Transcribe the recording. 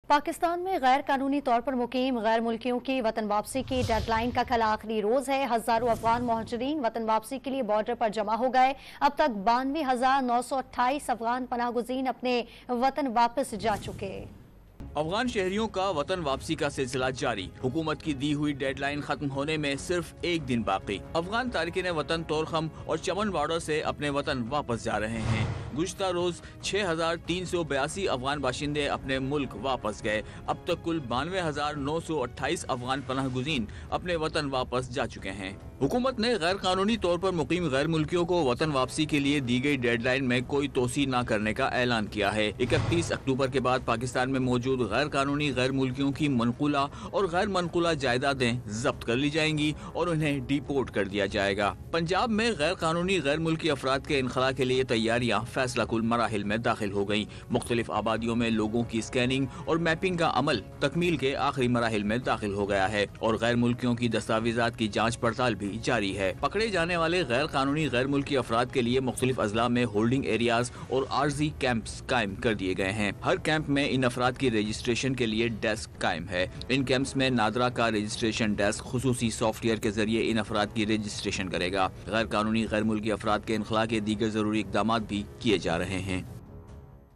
पाकिस्तान में गैर कानूनी तौर पर मुकीम गैर मुल्कियों की वतन वापसी की डेडलाइन का कल आखिरी रोज है। हजारों अफगान मुहाजिरीन वतन वापसी के लिए बॉर्डर पर जमा हो गए। अब तक 92,928 अफगान पनाहगुज़ीन अपने वतन वापस जा चुके। अफगान शहरियों का वतन वापसी का सिलसिला जारी। हुकूमत की दी हुई डेडलाइन खत्म होने में सिर्फ एक दिन बाकी। अफगान तारिकीन वतन तोरखम और चमन बॉर्डर से अपने वतन वापस जा रहे हैं। गुज़िश्ता रोज 6,382 अफगान बाशिंदे अपने मुल्क वापस गए। अब तक कुल 92,928 अफगान पनाहगुज़ीन अपने वतन वापस जा चुके हैं। हुकूमत ने गैर कानूनी तौर पर मुकीम गैर मुल्कियों को वतन वापसी के लिए दी गई डेडलाइन में कोई तोसी न करने का ऐलान किया है। 31 अक्टूबर के बाद पाकिस्तान में मौजूद गैर कानूनी गैर मुल्कियों की मनकुला और गैर मनकुला जायदादें जब्त कर ली जाएंगी और उन्हें डिपोर्ट कर दिया जाएगा। पंजाब में गैर कानूनी गैर मुल्की अफराद के इनखला के लिए तैयारियां फैसला कुल मराहिल में दाखिल हो गयी। मुख्तलिफ आबादियों में लोगों की स्कैनिंग और मैपिंग का अमल तकमील के आखिरी मराहिल में दाखिल हो गया है और गैर मुल्कियों की दस्तावेजात की जाँच पड़ताल भी जारी है। पकड़े जाने वाले गैर कानूनी गैर मुल्की अफराद के लिए मुख्तलिफ अजला में होल्डिंग एरियाज और आर्जी कैंप्स कायम कर दिए गए हैं। हर कैंप में इन अफराद की रजिस्ट्रेशन के लिए डेस्क कायम है। इन कैंप्स में नादरा का रजिस्ट्रेशन डेस्क खुसूसी सॉफ्टवेयर के जरिए इन अफराद की रजिस्ट्रेशन करेगा। गैर कानूनी गैर मुल्की अफराद के इनखला के दीगर जरूरी इकदाम भी किए जा रहे हैं।